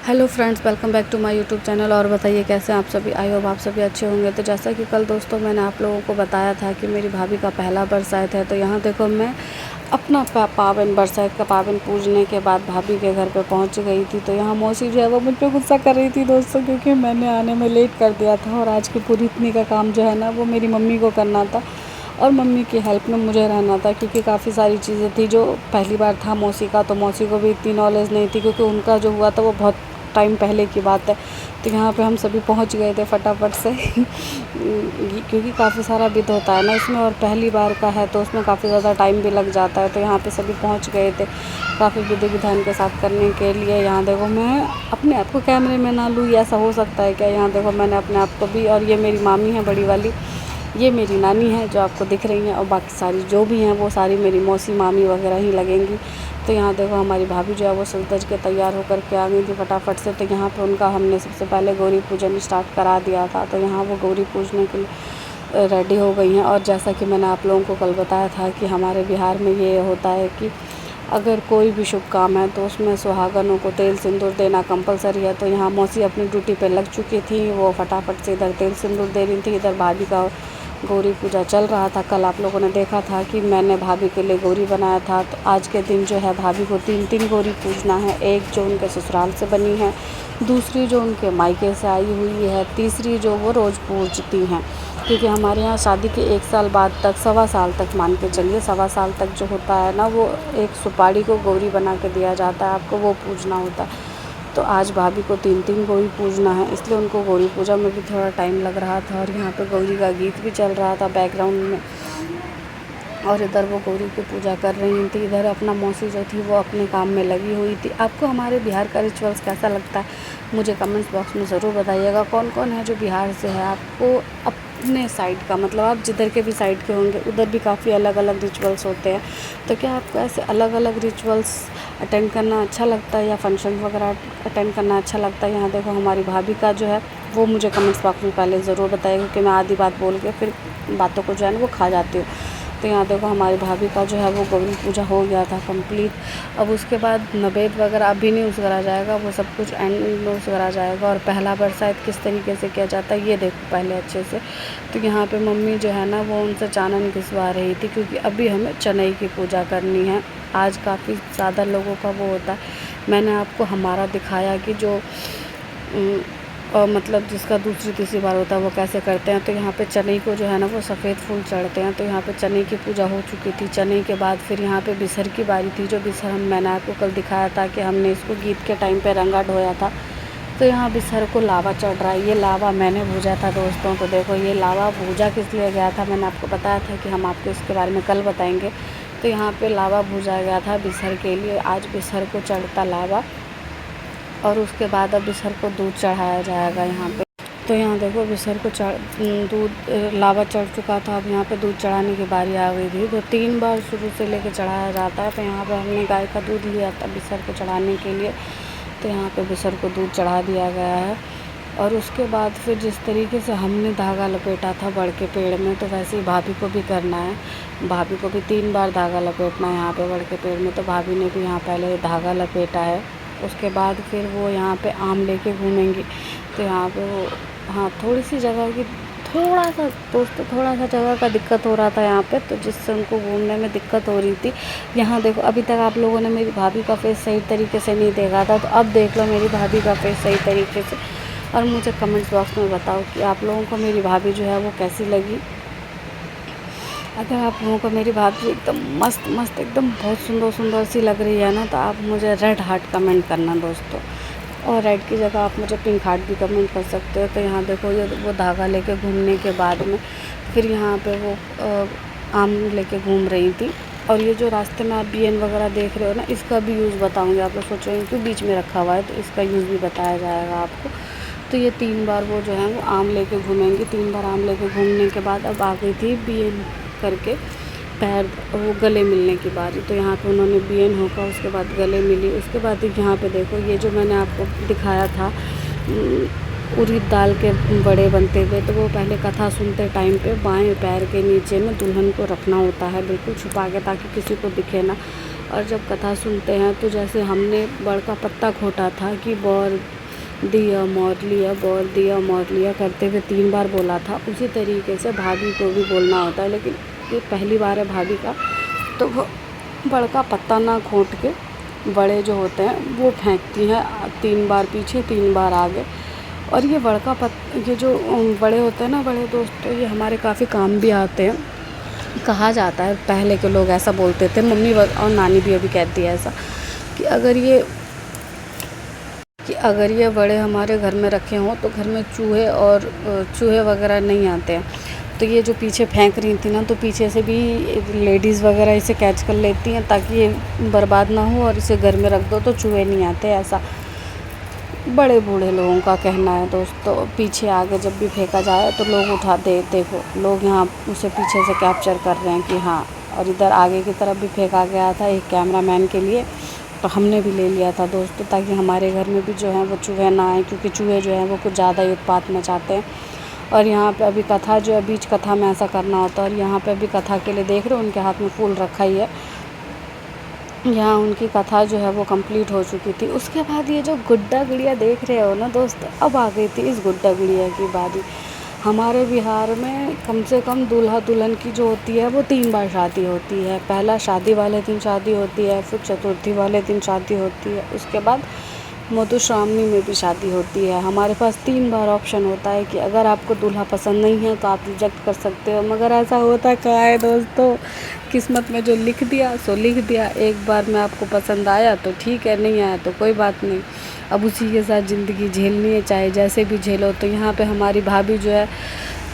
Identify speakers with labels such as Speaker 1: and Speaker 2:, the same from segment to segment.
Speaker 1: Hello friends, welcome back to my YouTube channel. और बताइए कैसे हैं आप सभी। आई होप आप सभी अच्छे होंगे। तो जैसा कि कल दोस्तों मैंने आप लोगों को बताया था कि मेरी भाभी का पहला बरसात है। तो यहाँ देखो मैं अपना पावन बरसात का पावन पूजने के बाद भाभी के घर पे पहुँच गई थी। तो यहाँ मौसी जो है वो मुझ पर गुस्सा कर रही थी दोस्तों, क्योंकि मैंने आने में लेट कर दिया था और आज की पूरी इतनी का काम जो है ना वो मेरी मम्मी को करना था और मम्मी की हेल्प में मुझे रहना था, क्योंकि काफ़ी सारी चीज़ें थी जो पहली बार था मौसी का। तो मौसी को भी इतनी नॉलेज नहीं थी, क्योंकि उनका जो हुआ था वो बहुत टाइम पहले की बात है। तो यहाँ पे हम सभी पहुँच गए थे फटाफट से क्योंकि काफ़ी सारा विध होता है ना इसमें, और पहली बार का है तो उसमें काफ़ी ज़्यादा टाइम भी लग जाता है। तो यहाँ पे सभी पहुँच गए थे काफ़ी विधि विधान के साथ करने के लिए। यहाँ देखो मैं अपने आप को कैमरे में ना लूँ, ऐसा हो सकता है क्या। यहाँ देखो मैंने अपने आप को भी, और ये मेरी मामी है बड़ी वाली, ये मेरी नानी है जो आपको दिख रही हैं, और बाकी सारी जो भी हैं वो सारी मेरी मौसी मामी वगैरह ही लगेंगी। तो यहाँ देखो हमारी भाभी जो है वो सज धज के तैयार होकर के आ गई थी फटाफट से। तो यहाँ पे उनका हमने सबसे पहले गौरी पूजन स्टार्ट करा दिया था। तो यहाँ वो गौरी पूजने के लिए रेडी हो गई हैं। और जैसा कि मैंने आप लोगों को कल बताया था कि हमारे बिहार में ये होता है कि अगर कोई भी शुभ काम है तो उसमें सुहागनों को तेल सिंदूर देना कंपलसरी है। तो यहाँ मौसी अपनी ड्यूटी पे लग चुकी थी, वो फटाफट से इधर तेल सिंदूर दे रही थी, इधर भाभी का गौरी पूजा चल रहा था। कल आप लोगों ने देखा था कि मैंने भाभी के लिए गौरी बनाया था। तो आज के दिन जो है भाभी को तीन गौरी पूजना है। एक जो उनके ससुराल से बनी है, दूसरी जो उनके मायके से आई हुई है, तीसरी जो वो रोज़ पूजती हैं। क्योंकि हमारे यहाँ शादी के 1 साल बाद तक, 1.25 साल तक मान के चलिए, 1.25 साल तक जो होता है ना वो एक सुपारी को गौरी बना के दिया जाता है, आपको वो पूजना होता है। तो आज भाभी को 3 गौरी पूजना है, इसलिए उनको गौरी पूजा में भी थोड़ा टाइम लग रहा था। और यहाँ पे गौरी का गीत भी चल रहा था बैकग्राउंड में, और इधर वो गौरी की पूजा कर रही थी। इधर अपना मौसी जो थी वो अपने काम में लगी हुई थी। आपको हमारे बिहार का रिचुअल्स कैसा लगता है मुझे कमेंट्स बॉक्स में ज़रूर बताइएगा। कौन कौन है जो बिहार से है, आपको अपने साइड का, मतलब आप जिधर के भी साइड के होंगे उधर भी काफ़ी अलग अलग रिचुअल्स होते हैं। तो क्या आपको ऐसे अलग अलग रिचुअल्स अटेंड करना अच्छा लगता है या फंक्शन वगैरह अटेंड करना अच्छा लगता है। यहाँ देखो हमारी भाभी का जो है वो मुझे कमेंट्स बॉक्स में पहले ज़रूर बताइएगा, क्योंकि मैं आधी बात बोल के फिर बातों को जो है ना वो खा जाती हूँ। तो यहाँ देखो हमारी भाभी का जो है वो गौरी पूजा हो गया था कंप्लीट। अब उसके बाद नवेद वगैरह अभी नहीं उसकरा जाएगा, वो सब कुछ एंड में उसकरा जाएगा। और पहला बरसात किस तरीके से किया जाता है ये देखो पहले अच्छे से। तो यहाँ पे मम्मी जो है ना वो उनसे चानन घिसवा रही थी, क्योंकि अभी हमें चनई की पूजा करनी है। आज काफ़ी ज़्यादा लोगों का वो होता है। मैंने आपको हमारा दिखाया कि जो और मतलब जिसका दूसरी तीसरी बार होता है वो कैसे करते हैं। तो यहाँ पे चने को जो है ना वो सफ़ेद फूल चढ़ते हैं। तो यहाँ पे चने की पूजा हो चुकी थी। चने के बाद फिर यहाँ पे बिसर की बारी थी। जो बिसर मैंने आपको कल दिखाया था कि हमने इसको गीत के टाइम पे रंगा ढोया था। तो यहाँ बिसर को लावा चढ़ रहा है। ये लावा मैंने भूजा था दोस्तों। तो देखो ये लावा भूजा किस लिए गया था, मैंने आपको बताया था कि हम आपको इसके बारे में कल बताएँगे। तो यहाँ पर लावा भूजा गया था बिसर के लिए। आज बिसर को चढ़ता लावा, और उसके बाद अब बिसर को दूध चढ़ाया जाएगा यहाँ पे। तो यहाँ देखो बिसर को दूध लावा चढ़ चुका था। अब यहाँ पे दूध चढ़ाने की बारी आ गई थी। तो 3 बार शुरू से लेके चढ़ाया जाता है। तो यहाँ पे हमने गाय का दूध लिया था बिसर को चढ़ाने के लिए। तो यहाँ पे बिसर को दूध चढ़ा दिया गया है। और उसके बाद फिर जिस तरीके से हमने धागा लपेटा था बड़ के पेड़ में, तो वैसे ही भाभी को भी करना है। भाभी को भी 3 बार धागा लपेटना है यहाँ पे बड़ के पेड़ में। तो भाभी ने भी यहाँ पहले धागा लपेटा है। उसके बाद फिर वो यहाँ पे आम लेके घूमेंगी। तो यहाँ पे वो हाँ थोड़ी सी जगह की थोड़ा सा जगह का दिक्कत हो रहा था यहाँ पे, तो जिससे उनको घूमने में दिक्कत हो रही थी। यहाँ देखो अभी तक आप लोगों ने मेरी भाभी का फेस सही तरीके से नहीं देखा था, तो अब देख लो मेरी भाभी का फेस सही तरीके से। और मुझे कमेंट्स बॉक्स में बताओ कि आप लोगों को मेरी भाभी जो है वो कैसी लगी। अगर आप लोगों को मेरी भाभी एकदम मस्त एकदम बहुत सुंदर सी लग रही है ना, तो आप मुझे रेड हार्ट कमेंट करना दोस्तों। और रेड की जगह आप मुझे पिंक हार्ट भी कमेंट कर सकते हो। तो यहाँ देखो ये वो धागा लेके घूमने के बाद में फिर यहाँ पे वो आम लेके घूम रही थी। और ये जो रास्ते में आप बीएन वगैरह देख रहे हो ना, इसका भी यूज़ बताऊँगी। आप लोग सोच रहे हैं क्यों बीच में रखा हुआ है, तो इसका यूज़ भी बताया जाएगा आपको। तो ये 3 बार वो जो है वो आम लेके घूमेंगी। 3 बार आम लेके घूमने के बाद अब आ गई थी बीएन करके पैर वो गले मिलने की बारी। तो यहाँ पे उन्होंने बीएन होकर उसके बाद गले मिली। उसके बाद यहाँ पे देखो ये जो मैंने आपको दिखाया था उड़द दाल के बड़े बनते हुए, तो वो पहले कथा सुनते टाइम पे बाएं पैर के नीचे में दुल्हन को रखना होता है बिल्कुल छुपा के, ताकि किसी को दिखे ना। और जब कथा सुनते हैं तो जैसे हमने बड़का पत्ता खोटा था कि बर दिया मोर लिया, बर दिया मोर लिया करते हुए 3 बार बोला था, उसी तरीके से भाभी को भी बोलना होता है। लेकिन ये पहली बार है भाभी का, तो वो बड़का पत्ता ना खोट के बड़े जो होते हैं वो फेंकती हैं 3 बार पीछे 3 बार आगे। और ये ये जो बड़े होते हैं ना बड़े दोस्त, तो ये हमारे काफ़ी काम भी आते हैं। कहा जाता है, पहले के लोग ऐसा बोलते थे, मम्मी और नानी भी अभी कहती है ऐसा, कि अगर ये बड़े हमारे घर में रखे हों तो घर में चूहे वगैरह नहीं आते हैं। तो ये जो पीछे फेंक रही थी ना, तो पीछे से भी लेडीज़ वगैरह इसे कैच कर लेती हैं ताकि ये बर्बाद ना हो, और इसे घर में रख दो तो चूहे नहीं आते, ऐसा बड़े बूढ़े लोगों का कहना है दोस्तों। पीछे आगे जब भी फेंका जाए तो लोग उठा दे, देखो लोग यहाँ उसे पीछे से कैप्चर कर रहे हैं कि हाँ। और इधर आगे की तरफ भी फेंका गया था एक कैमरामैन के लिए, तो हमने भी ले लिया था दोस्तों, ताकि हमारे घर में भी जो है वो चूहे ना आए, क्योंकि चूहे जो हैं वो कुछ ज़्यादा ही उत्पात मचाते हैं। और यहाँ पे अभी कथा जो है, बीच कथा में ऐसा करना होता है। और यहाँ पे अभी कथा के लिए देख रहे हो, उनके हाथ में फूल रखा ही है। यहाँ उनकी कथा जो है वो कंप्लीट हो चुकी थी। उसके बाद ये जो गुड्डा गुड़िया देख रहे हो ना दोस्तों, अब आ गई थी इस गुड्डा गुड़िया की बारी। हमारे बिहार में कम से कम दूल्हा दुल्हन की जो होती है वो 3 बार शादी होती है। पहला शादी वाले दिन शादी होती है, फिर चतुर्थी वाले दिन शादी होती है, उसके बाद मधुश्रावणी में भी शादी होती है। हमारे पास 3 बार ऑप्शन होता है कि अगर आपको दूल्हा पसंद नहीं है तो आप रिजेक्ट कर सकते हो। मगर ऐसा होता क्या है दोस्तों, किस्मत में जो लिख दिया सो लिख दिया। एक बार में आपको पसंद आया तो ठीक है, नहीं आया तो कोई बात नहीं, अब उसी के साथ ज़िंदगी झेलनी है, चाहे जैसे भी झेलो। तो यहाँ पे हमारी भाभी जो है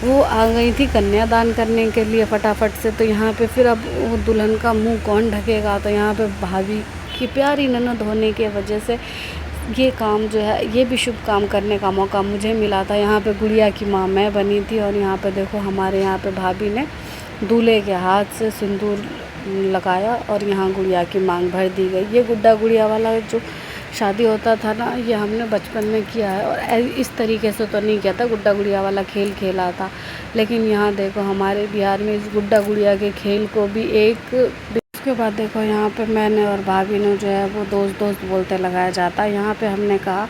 Speaker 1: वो आ गई थी कन्यादान करने के लिए फटाफट से। तो यहाँ पे फिर अब वो दुल्हन का मुंह कौन ढकेगा, तो यहाँ पे भाभी की प्यारी ननद होने की वजह से ये काम जो है, ये भी शुभ काम करने का मौका मुझे मिला था। यहाँ पे गुड़िया की माँ मैं बनी थी। और यहाँ पे देखो हमारे यहाँ पे भाभी ने दूल्हे के हाथ से सिंदूर लगाया और यहाँ गुड़िया की मांग भर दी गई। ये गुड्डा गुड़िया वाला जो शादी होता था ना, ये हमने बचपन में किया है। और इस तरीके से तो नहीं किया था, गुड्डा गुड़िया वाला खेल खेला था। लेकिन यहाँ देखो हमारे बिहार में इस गुड्डा गुड़िया के खेल को भी उसके बाद देखो यहाँ पे मैंने और भाभी ने जो है वो दोस्त दोस्त बोलते लगाया जाता है। यहाँ पे हमने कहा,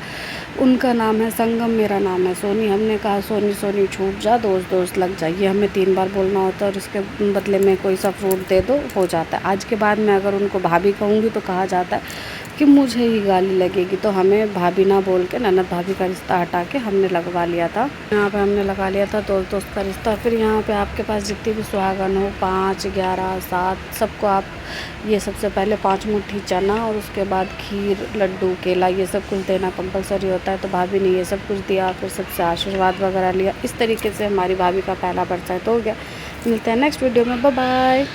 Speaker 1: उनका नाम है संगम, मेरा नाम है सोनी, हमने कहा सोनी सोनी छूट जा, दोस्त दोस्त लग जा। ये हमें 3 बार बोलना होता है और उसके बदले में कोई सा फ्रूट दे दो, हो जाता है। आज के बाद मैं अगर उनको भाभी कहूँगी तो कहा जाता है कि मुझे ही गाली लगेगी, तो हमें भाभी ना बोल के ननद भाभी का रिश्ता हटा के हमने लगवा लिया था। यहाँ पे हमने लगा लिया था दोस्त दोस्त का रिश्ता। फिर यहाँ पे आपके पास जितनी भी सुहागन हो, 5, 11, 7, सबको आप ये सबसे पहले 5 मुट्ठी चना और उसके बाद खीर, लड्डू, केला, ये सब कुछ देना कंपलसरी होता है। तो भाभी ने ये सब कुछ दिया, फिर सबसे आशीर्वाद वगैरह लिया। इस तरीके से हमारी भाभी का पहला बरसात हो गया। मिलते हैं नेक्स्ट वीडियो में, बाय बाय।